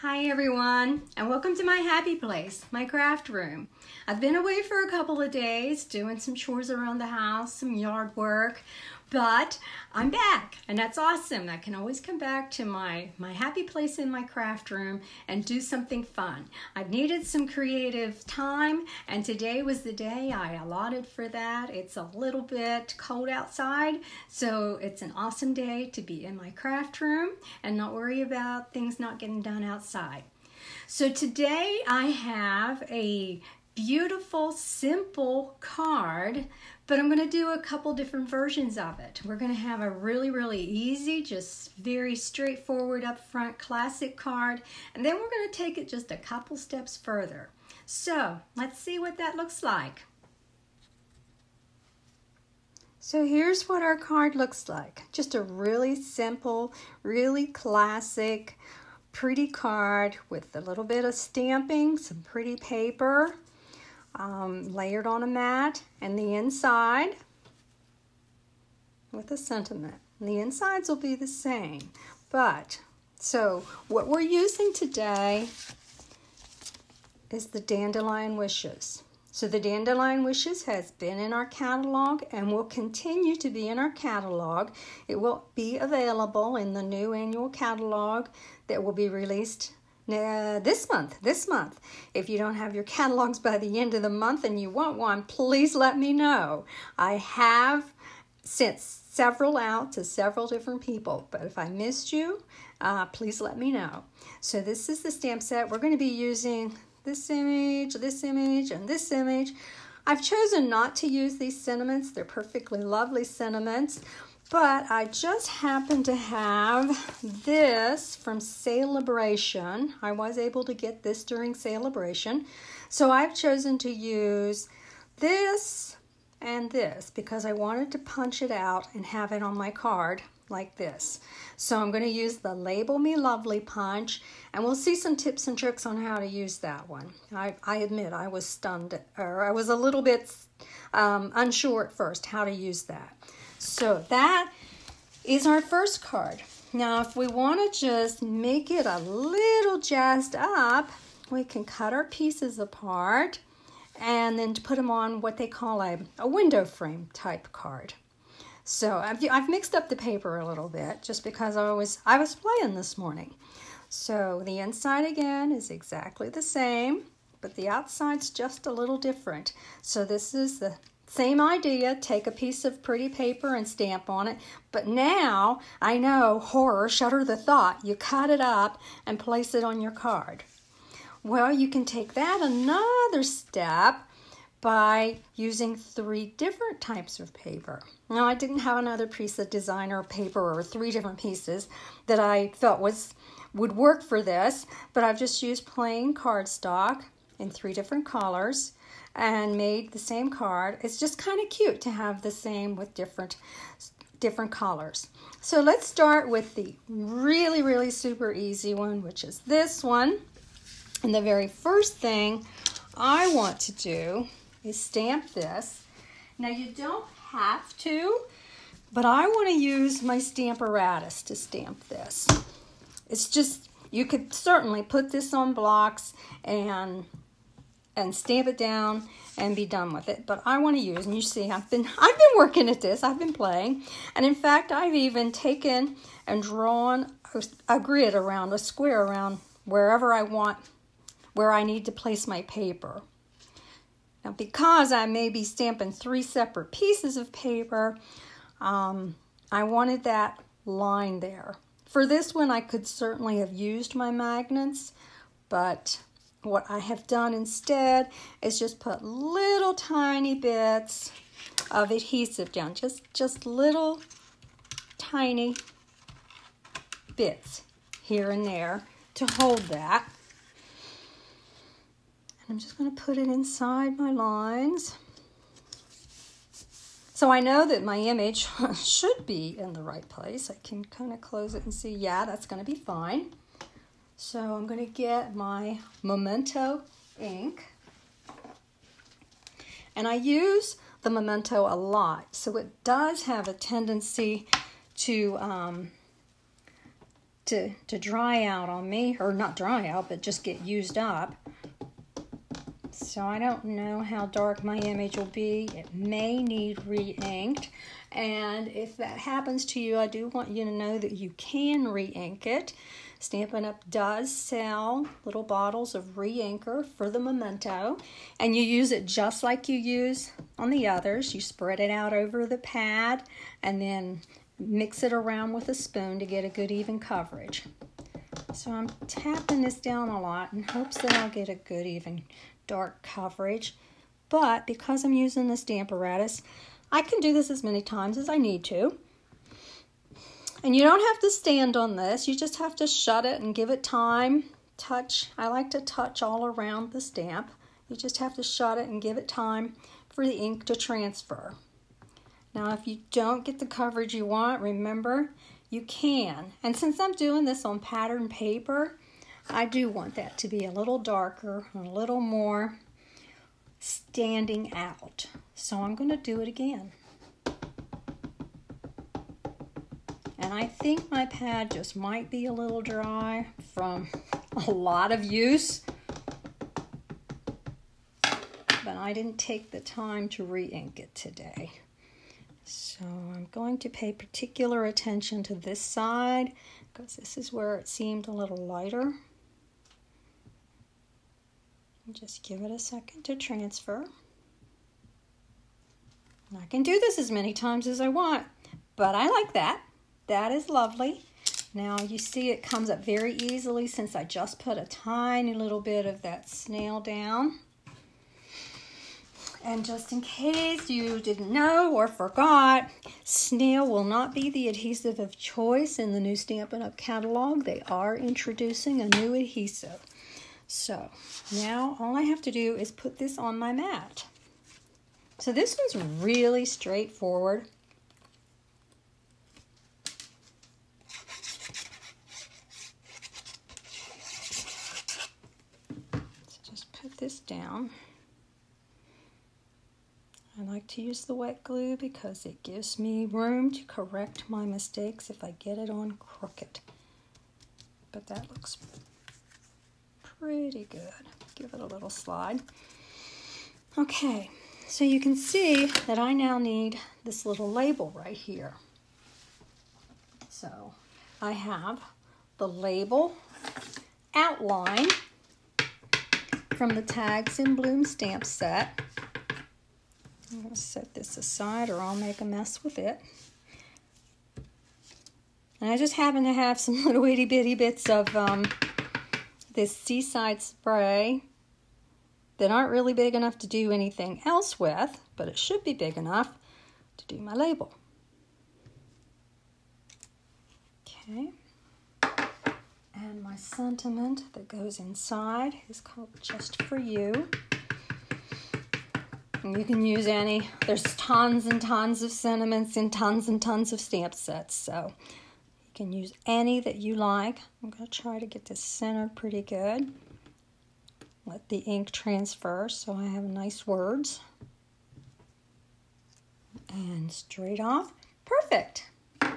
Hi everyone, and welcome to my happy place, my craft room. I've been away for a couple of days doing some chores around the house, some yard work, but I'm back and that's awesome. I can always come back to my happy place in my craft room and do something fun. I've needed some creative time and today was the day I allotted for that. It's a little bit cold outside, so it's an awesome day to be in my craft room and not worry about things not getting done outside. So today I have a beautiful, simple card, but I'm going to do a couple different versions of it. We're going to have a really easy, just very straightforward upfront classic card, and then we're going to take it just a couple steps further. So let's see what that looks like. So here's what our card looks like. Just a really simple, really classic, pretty card with a little bit of stamping, some pretty paper, layered on a mat, and the inside with a sentiment. And the insides will be the same. So what we're using today is the Dandelion Wishes. So the Dandelion Wishes has been in our catalog and will continue to be in our catalog. It will be available in the new annual catalog that will be released this month. If you don't have your catalogs by the end of the month and you want one, please let me know. I have sent several out to several different people, but if I missed you, please let me know. So this is the stamp set. We're going to be using this image, and this image. I've chosen not to use these sentiments. They're perfectly lovely sentiments, but I just happen to have this from Celebration. I was able to get this during Celebration. So I've chosen to use this and this because I wanted to punch it out and have it on my card like this. So I'm going to use the Label Me Lovely punch, and we'll see some tips and tricks on how to use that one. I admit I was stunned, or I was a little bit unsure at first how to use that. So that is our first card. Now if we want to just make it a little jazzed up, we can cut our pieces apart and then put them on what they call a window frame type card. So I've mixed up the paper a little bit just because I was playing this morning. So the inside again is exactly the same, but the outside's just a little different. So this is the same idea. Take a piece of pretty paper and stamp on it. But now, I know, horror, shudder the thought, you cut it up and place it on your card. Well, you can take that another step by using 3 different types of paper. Now, I didn't have another piece of designer paper or 3 different pieces that I felt would work for this, but I've just used plain cardstock in 3 different colors and made the same card. It's just kind of cute to have the same with different colors. So let's start with the really super easy one, which is this one. And the very first thing I want to do is stamp this. Now you don't have to, but I want to use my Stamparatus to stamp this. It's just, you could certainly put this on blocks and stamp it down and be done with it. But I want to use, and you see, I've been working at this. I've been playing, and in fact, I've even taken and drawn a grid around, a square around wherever I want, where I need to place my paper. Now, because I may be stamping 3 separate pieces of paper, I wanted that line there. For this one, I could certainly have used my magnets, but what I have done instead is just put little tiny bits of adhesive down, just little tiny bits here and there to hold that. And I'm just going to put it inside my lines. So I know that my image should be in the right place. I can kind of close it and see, yeah, that's going to be fine. So I'm going to get my Memento ink. And I use the Memento a lot. So it does have a tendency to to dry out on me, or not dry out, but just get used up. So I don't know how dark my image will be. It may need re-inked. And if that happens to you, I do want you to know that you can re-ink it. Stampin' Up! Does sell little bottles of re-inker for the memento. And you use it just like you use on the others. You spread it out over the pad and then mix it around with a spoon to get a good even coverage. So I'm tapping this down a lot in hopes that I'll get a good even dark coverage. But because I'm using the Stamparatus, I can do this as many times as I need to. And you don't have to stand on this. You just have to shut it and give it time. Touch. I like to touch all around the stamp. You just have to shut it and give it time for the ink to transfer. Now, if you don't get the coverage you want, remember, you can. And since I'm doing this on pattern paper, I do want that to be a little darker, a little more standing out. So I'm going to do it again. And I think my pad just might be a little dry from a lot of use. But I didn't take the time to re-ink it today. So I'm going to pay particular attention to this side because this is where it seemed a little lighter. Just give it a second to transfer. And I can do this as many times as I want, but I like that. That is lovely. Now you see it comes up very easily since I just put a tiny little bit of that snail down. And just in case you didn't know or forgot, snail will not be the adhesive of choice in the new Stampin' Up! Catalog. They are introducing a new adhesive. So now all I have to do is put this on my mat. So this one's really straightforward. So just put this down. I like to use the wet glue because it gives me room to correct my mistakes if I get it on crooked. But that looks pretty good. Give it a little slide. Okay, so you can see that I now need this little label right here. So I have the label outline from the Tags in Bloom stamp set. I'm going to set this aside or I'll make a mess with it. And I just happen to have some little itty bitty bits of this Seaside spray that aren't really big enough to do anything else with, but it should be big enough to do my label. Okay. And my sentiment that goes inside is called Just For You. And you can use any. There's tons and tons of sentiments in tons and tons of stamp sets, so you can use any that you like. I'm going to try to get this centered pretty good. Let the ink transfer so I have nice words. And straight off. Perfect. Now,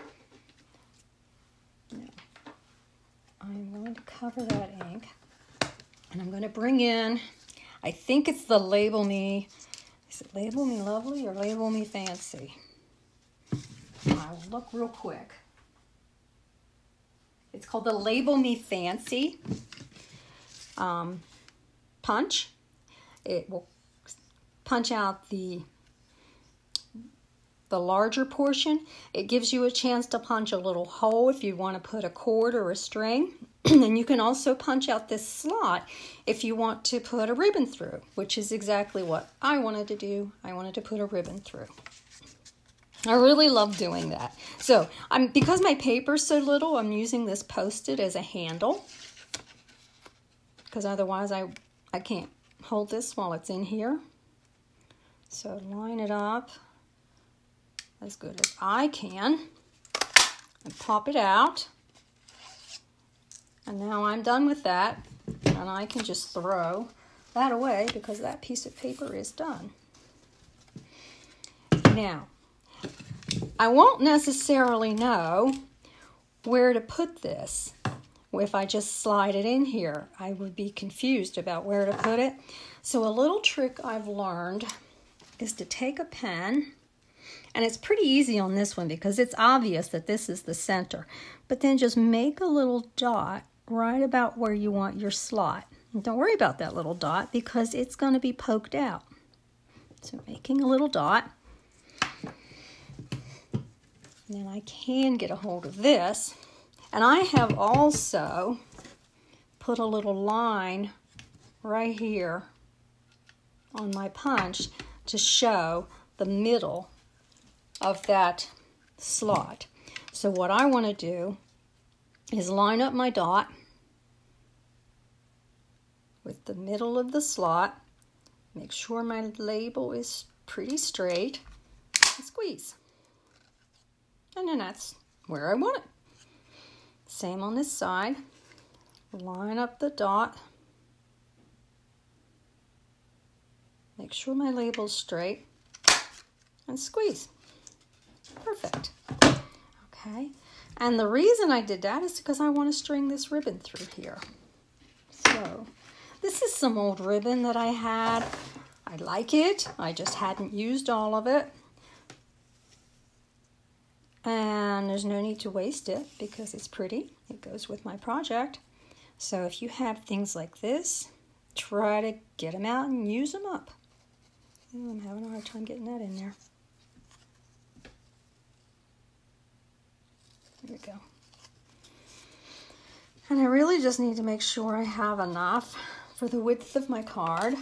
I'm going to cover that ink. And I'm going to bring in, I think it's the Label Me. Is it Label Me Lovely or Label Me Fancy? I will look real quick. It's called the Label Me Fancy punch. It will punch out the larger portion. It gives you a chance to punch a little hole if you want to put a cord or a string. And you can also punch out this slot if you want to put a ribbon through, which is exactly what I wanted to do. I wanted to put a ribbon through. I really love doing that. So because my paper's so little, I'm using this Post-it as a handle, because otherwise I can't hold this while it's in here. So line it up as good as I can and pop it out. And now I'm done with that, and I can just throw that away because that piece of paper is done. Now, I won't necessarily know where to put this. If I just slide it in here, I would be confused about where to put it. So a little trick I've learned is to take a pen, and it's pretty easy on this one because it's obvious that this is the center, but then just make a little dot right about where you want your slot. And don't worry about that little dot because it's going to be poked out. So making a little dot. And then I can get a hold of this. And I have also put a little line right here on my punch to show the middle of that slot. So what I want to do is line up my dot with the middle of the slot, make sure my label is pretty straight, and squeeze. And then that's where I want it. Same on this side. Line up the dot. Make sure my label's straight. And squeeze. Perfect. Okay. And the reason I did that is because I want to string this ribbon through here. So, this is some old ribbon that I had. I like it. I just hadn't used all of it. And there's no need to waste it because it's pretty. It goes with my project. So if you have things like this, try to get them out and use them up. Oh, I'm having a hard time getting that in there. There we go. And I really just need to make sure I have enough for the width of my card.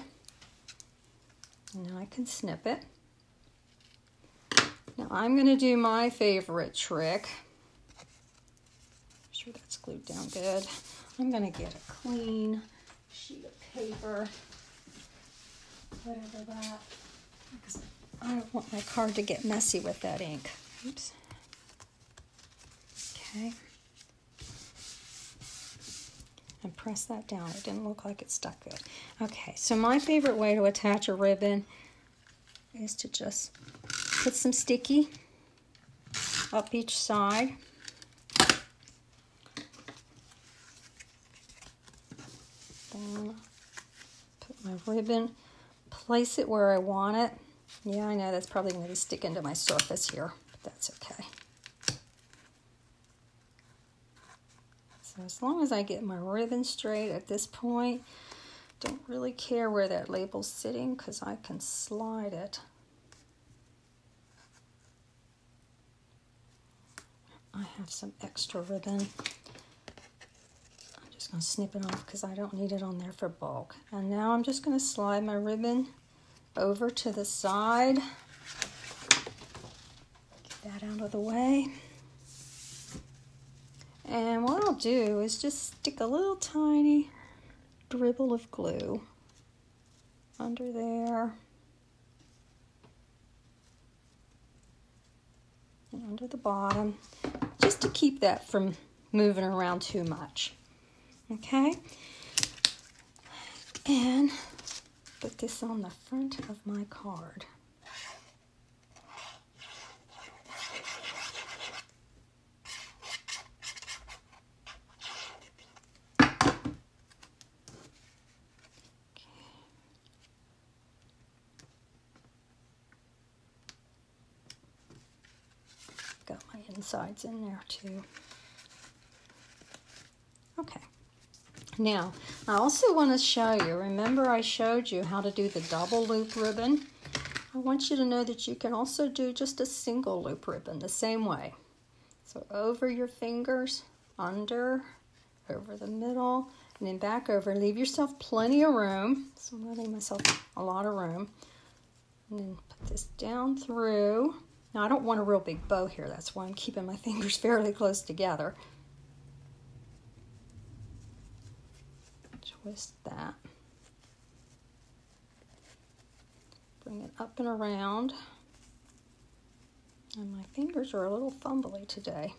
And now I can snip it. Now I'm going to do my favorite trick. Make sure that's glued down good. I'm going to get a clean sheet of paper, whatever that, because I don't want my card to get messy with that ink. Oops. Okay. And press that down. It didn't look like it stuck good. Okay, so my favorite way to attach a ribbon is to just put some sticky up each side. Then put my ribbon, place it where I want it. Yeah, I know that's probably going to be sticking to my surface here, but that's okay. So as long as I get my ribbon straight at this point, don't really care where that label's sitting because I can slide it. I have some extra ribbon. I'm just going to snip it off because I don't need it on there for bulk. And now I'm just going to slide my ribbon over to the side. Get that out of the way. And what I'll do is just stick a little tiny dribble of glue under there and under the bottom, just to keep that from moving around too much. Okay? And put this on the front of my card. Got my insides in there too. Okay. Now, I also want to show you, remember I showed you how to do the double loop ribbon? I want you to know that you can also do just a single loop ribbon the same way. So over your fingers, under, over the middle, and then back over. Leave yourself plenty of room. So I'm letting myself a lot of room. And then put this down through. Now, I don't want a real big bow here. That's why I'm keeping my fingers fairly close together. Twist that. Bring it up and around. And my fingers are a little fumbly today.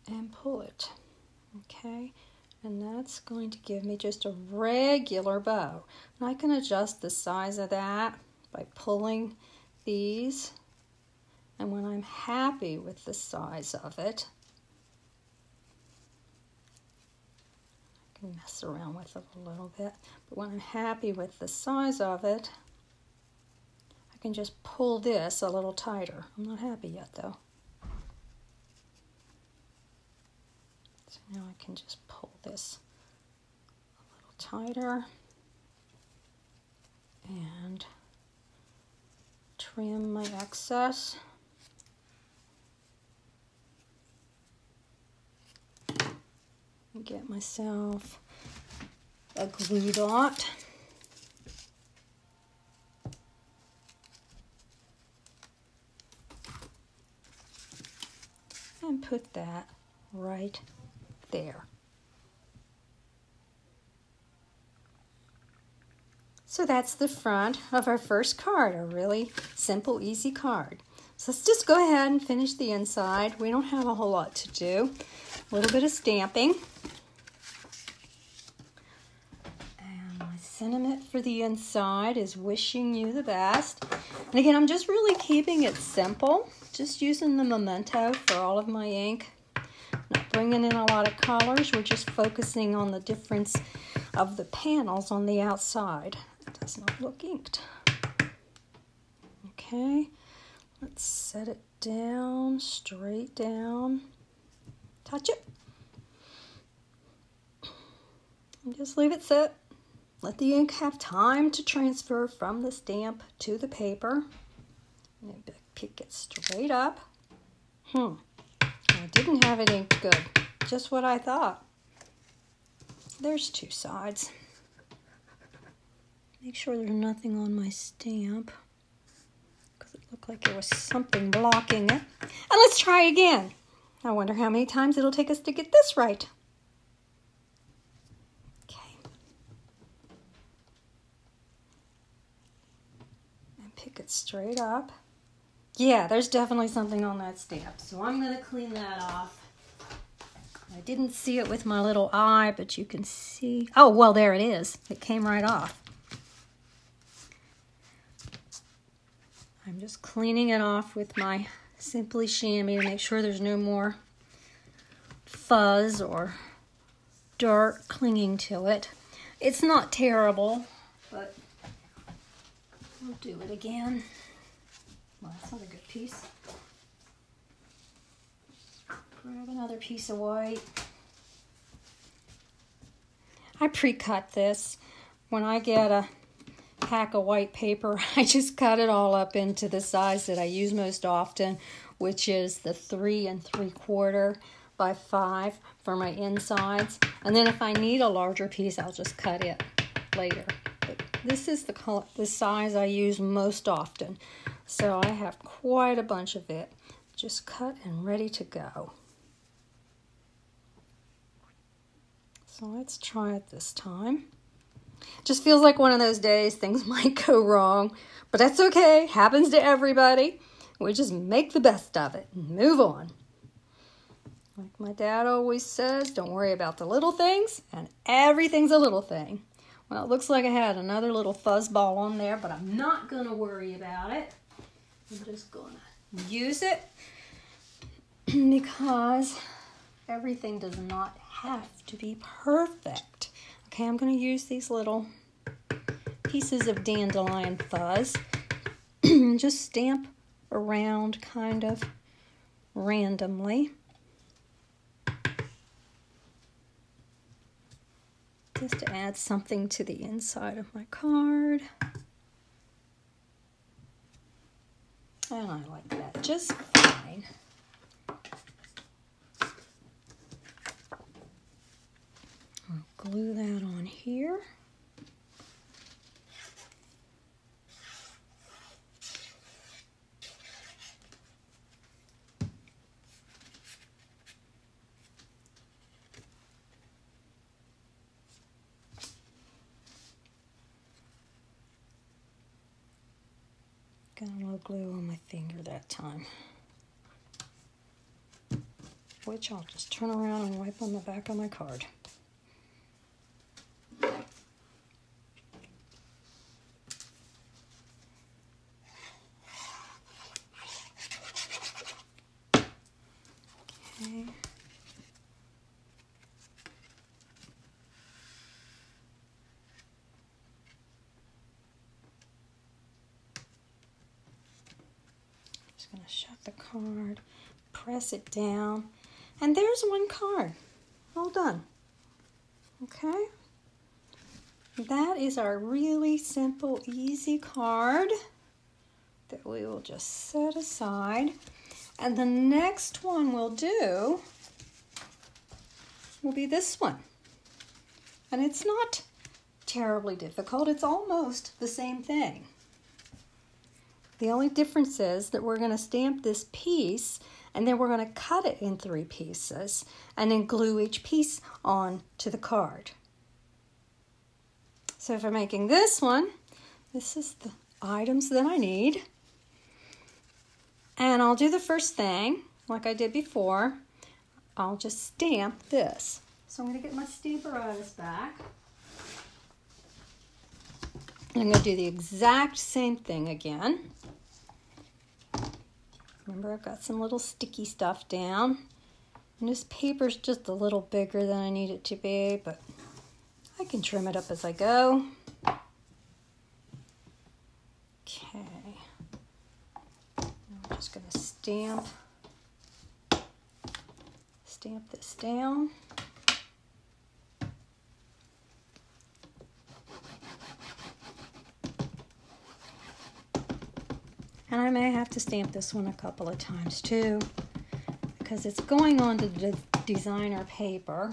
And pull it. Okay? And that's going to give me just a regular bow. And I can adjust the size of that by pulling these And when I'm happy with the size of it, I can mess around with it a little bit, but when I'm happy with the size of it, I can just pull this a little tighter. I'm not happy yet though. So now I can just pull this a little tighter and trim my excess. And get myself a glue dot. And put that right there. So that's the front of our first card, a really simple, easy card. So let's just go ahead and finish the inside. We don't have a whole lot to do. A little bit of stamping. And my sentiment for the inside is wishing you the best. And again, I'm just really keeping it simple. Just using the Memento for all of my ink. Not bringing in a lot of colors. We're just focusing on the difference of the panels on the outside. It does not look inked. Okay, let's set it down, straight down. Touch it. And just leave it sit. Let the ink have time to transfer from the stamp to the paper. And pick it straight up. I didn't have it inked good. Just what I thought. There's two sides. Make sure there's nothing on my stamp, because it looked like there was something blocking it. And let's try again. I wonder how many times it'll take us to get this right. Okay. And pick it straight up. Yeah, there's definitely something on that stamp, so I'm going to clean that off. I didn't see it with my little eye, but you can see. Oh, well, there it is. It came right off. I'm just cleaning it off with my Simply Chamois to make sure there's no more fuzz or dirt clinging to it. It's not terrible, but we'll do it again. Well, that's not a good piece. Grab another piece of white. I pre-cut this. When I get a pack of white paper, I just cut it all up into the size that I use most often, which is the 3 3/4 by 5 for my insides. And then if I need a larger piece, I'll just cut it later. But this is the size I use most often. So I have quite a bunch of it, just cut and ready to go. So let's try it this time. Just feels like one of those days things might go wrong, but that's okay. Happens to everybody. We just make the best of it and move on. Like my dad always says, don't worry about the little things, and everything's a little thing. Well, it looks like I had another little fuzz ball on there, but I'm not going to worry about it. I'm just going to use it because everything does not have to be perfect. Okay, I'm going to use these little pieces of dandelion fuzz and just stamp around kind of randomly. Just to add something to the inside of my card. And I like that just fine. I'll glue that on here. Got a little glue on my finger that time, which I'll just turn around and wipe on the back of my card. going to shut the card, press it down, and there's one card. All done. Okay? That is our really simple, easy card that we will just set aside. And the next one we'll do will be this one. And it's not terribly difficult. It's almost the same thing. The only difference is that we're going to stamp this piece and then we're going to cut it in 3 pieces and then glue each piece on to the card. So for making this one, this is the items that I need. And I'll do the first thing, like I did before. I'll just stamp this. So I'm going to get my stamparatus back. I'm going to do the exact same thing again. Remember, I've got some little sticky stuff down. And this paper's just a little bigger than I need it to be, but I can trim it up as I go. Okay. I'm just going to stamp this down. And I may have to stamp this one a couple of times too, because it's going on to the designer paper.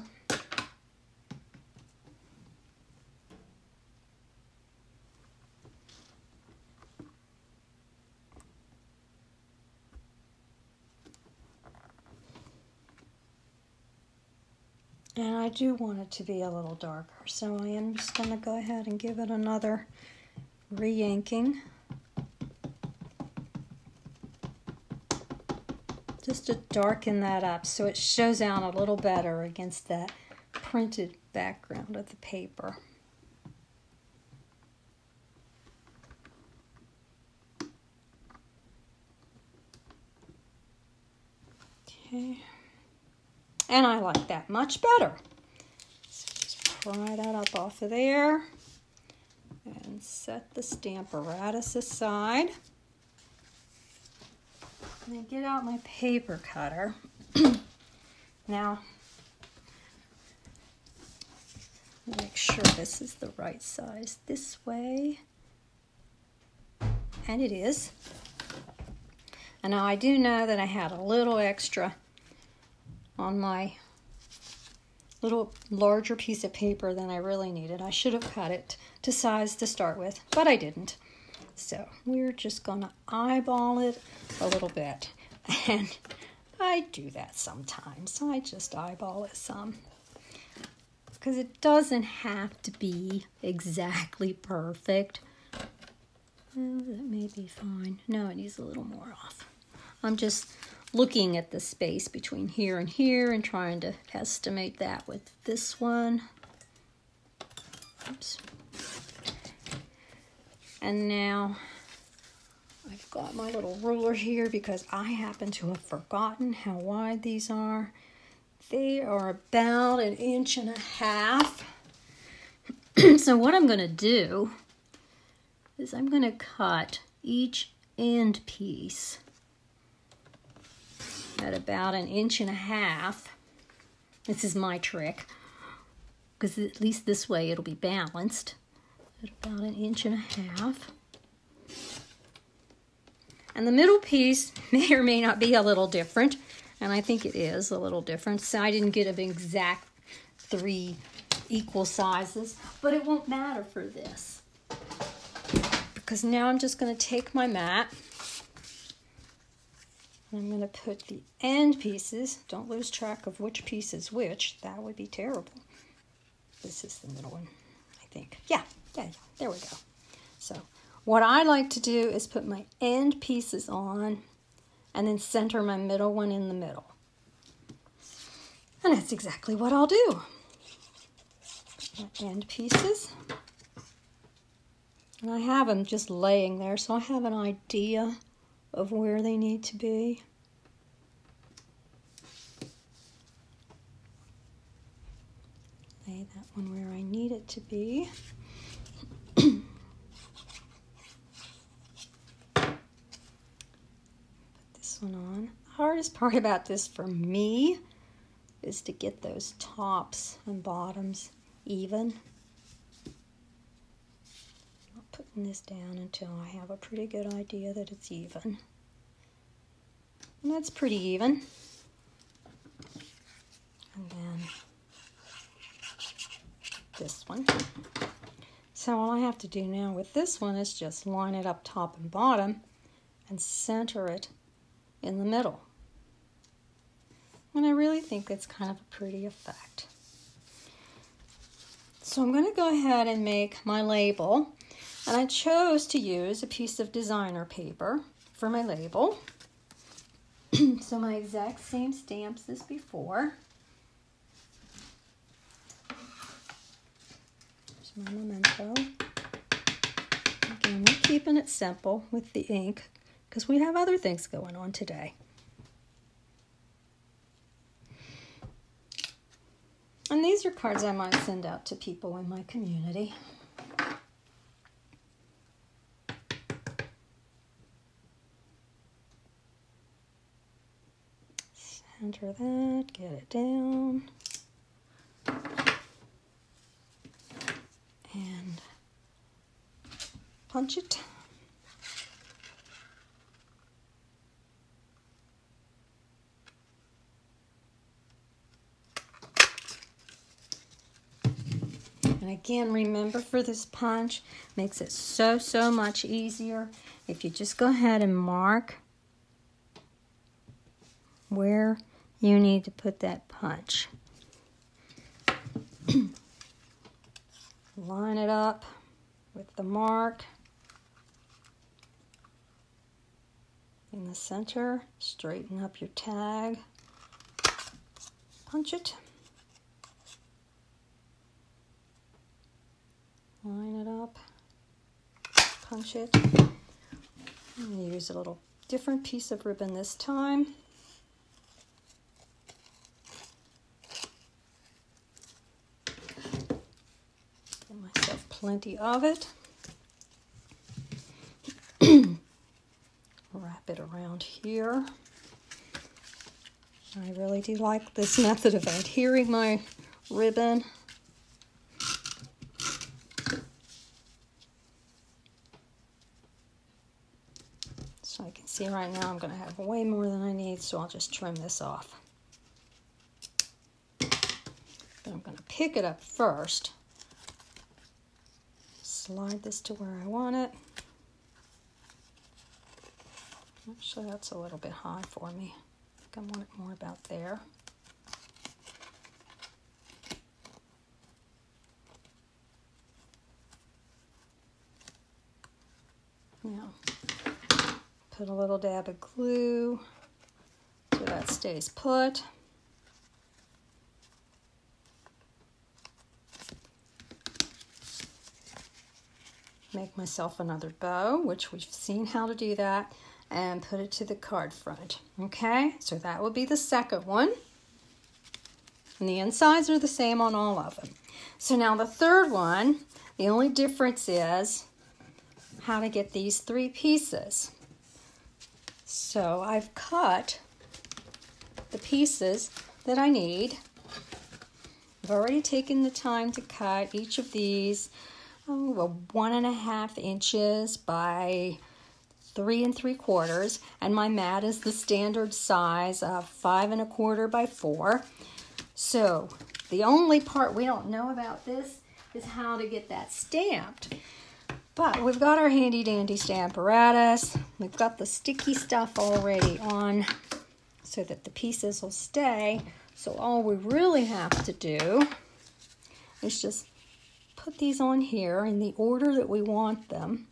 And I do want it to be a little darker, so I am just going to go ahead and give it another re-inking. Just to darken that up so it shows out a little better against that printed background of the paper. Okay. And I like that much better. So just pry that up off of there and set the stamparatus aside. And then get out my paper cutter. Now, make sure this is the right size this way. And it is. And now I do know that I had a little extra on my little larger piece of paper than I really needed. I should have cut it to size to start with, but I didn't. So we're just going to eyeball it a little bit. And I do that sometimes. I just eyeball it some. Because it doesn't have to be exactly perfect. Well, that may be fine. No, it needs a little more off. I'm just looking at the space between here and trying to estimate that with this one. Oops. And now I've got my little ruler here because I happen to have forgotten how wide these are. They are about 1.5 inches. So what I'm going to do is I'm going to cut each end piece at about 1.5 inches. This is my trick, because at least this way it'll be balanced. At about 1.5 inches. And the middle piece may or may not be a little different, and I think it is a little different. So I didn't get an exact 3 equal sizes, but it won't matter for this. Because now I'm just going to take my mat, and I'm going to put the end pieces. Don't lose track of which piece is which. That would be terrible. This is the middle one, I think. Yeah, there we go. So what I like to do is put my end pieces on and then center my middle one in the middle. And that's exactly what I'll do. My end pieces. And I have them just laying there, so I have an idea of where they need to be. Lay that one where I need it to be. Put hardest part about this for me is to get those tops and bottoms even. I'm not putting this down until I have a pretty good idea that it's even. And that's pretty even. And then this one. So all I have to do now with this one is just line it up top and bottom and center it in the middle. And I really think it's kind of a pretty effect. So I'm going to go ahead and make my label. And I chose to use a piece of designer paper for my label. So my exact same stamps as before. There's my memento. Again, we're keeping it simple with the ink because we have other things going on today. And these are cards I might send out to people in my community. Center that, get it down. And punch it. And again, remember for this punch, makes it so much easier if you just go ahead and mark where you need to put that punch. Line it up with the mark in the center, straighten up your tag, punch it. Line it up, punch it. I'm going to use a little different piece of ribbon this time. Give myself plenty of it. Wrap it around here. I really do like this method of adhering my ribbon. So I can see right now I'm going to have way more than I need, so I'll just trim this off. But I'm going to pick it up first. Slide this to where I want it. Actually, that's a little bit high for me. I think I want it more about there. Now, put a little dab of glue so that stays put. Make myself another bow, which we've seen how to do that, and put it to the card front. Okay, so that will be the second one. And the insides are the same on all of them. So now the third one, the only difference is how to get these three pieces. So I've cut the pieces that I need. I've already taken the time to cut each of these 1.5 inches by 3 3/4, and my mat is the standard size of 5 1/4 by 4. So the only part we don't know about this is how to get that stamped. But we've got our handy dandy stamp apparatus. We've got the sticky stuff already on so that the pieces will stay. So all we really have to do is just put these on here in the order that we want them,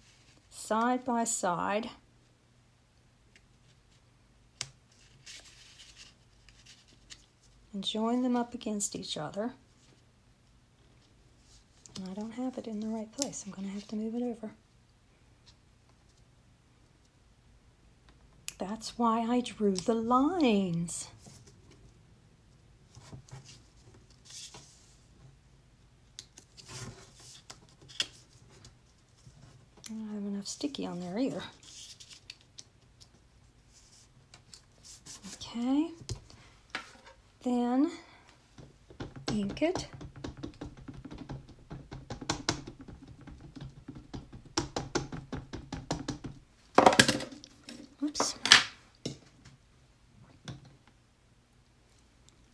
side by side. And join them up against each other. And I don't have it in the right place. I'm going to have to move it over. That's why I drew the lines. I don't have enough sticky on there either. Okay, then ink it. Oops.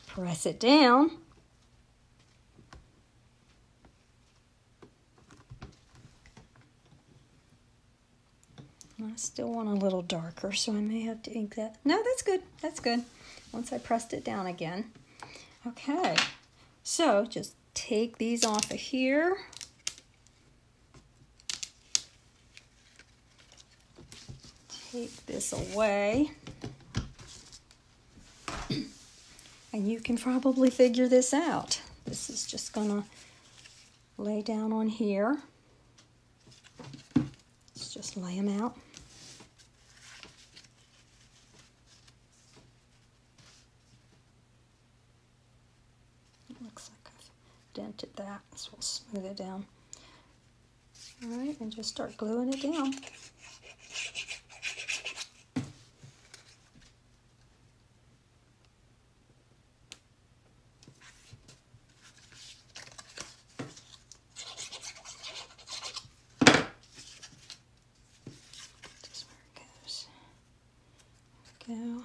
Press it down. I still want a little darker, so I may have to ink that. No, that's good. That's good. Once I pressed it down again. Okay, so just take these off of here. Take this away. And you can probably figure this out. This is just gonna lay down on here. Let's just lay them out. It looks like I've dented that, so we'll smooth it down. All right, and just start gluing it down. Just where it goes. There we go.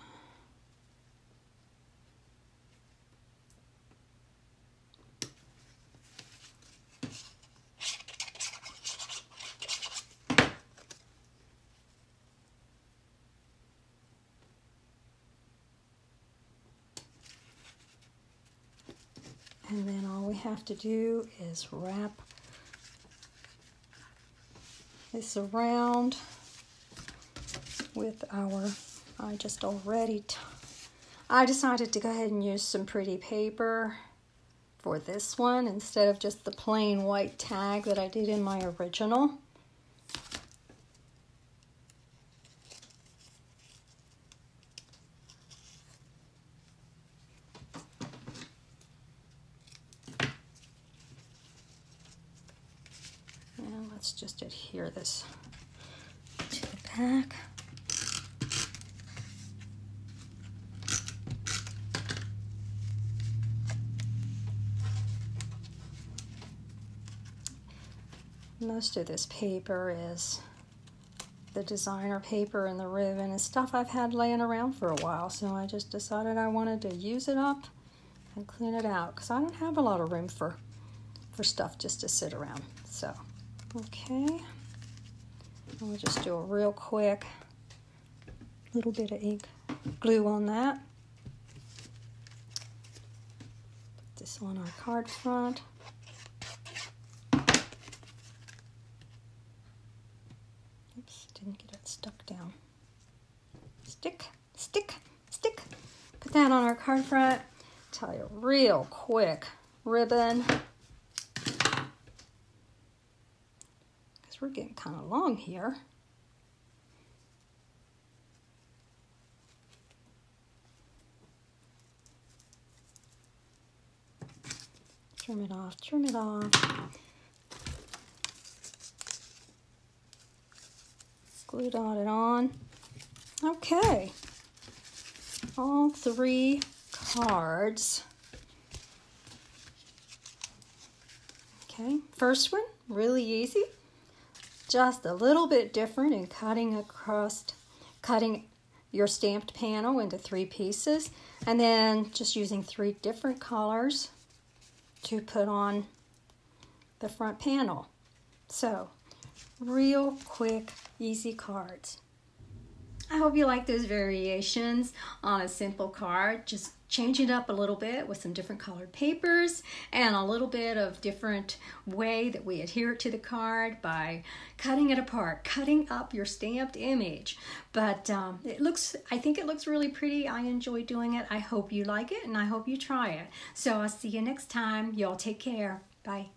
And then all we have to do is wrap this around with our, I decided to go ahead and use some pretty paper for this one instead of just the plain white tag that I did in my original. Let's just adhere this to the back. Most of this paper is the designer paper and the ribbon and stuff I've had laying around for a while, so I just decided I wanted to use it up and clean it out because I don't have a lot of room for stuff just to sit around. So okay, we'll just do a real quick little bit of ink glue on that. Put this on our card front. Oops, didn't get it stuck down. Stick, stick, stick. Put that on our card front. Tie a real quick ribbon. We're getting kind of long here. Trim it off, trim it off. Glue dot it on. Okay. All 3 cards. Okay, first one, really easy. Just a little bit different in cutting your stamped panel into 3 pieces, and then just using 3 different colors to put on the front panel. So, real quick, easy cards. I hope you like those variations on a simple card. Just change it up a little bit with some different colored papers and a little bit of different way that we adhere it to the card by cutting it apart, cutting up your stamped image. But I think it looks really pretty. I enjoy doing it. I hope you like it and I hope you try it. So I'll see you next time. Y'all take care. Bye.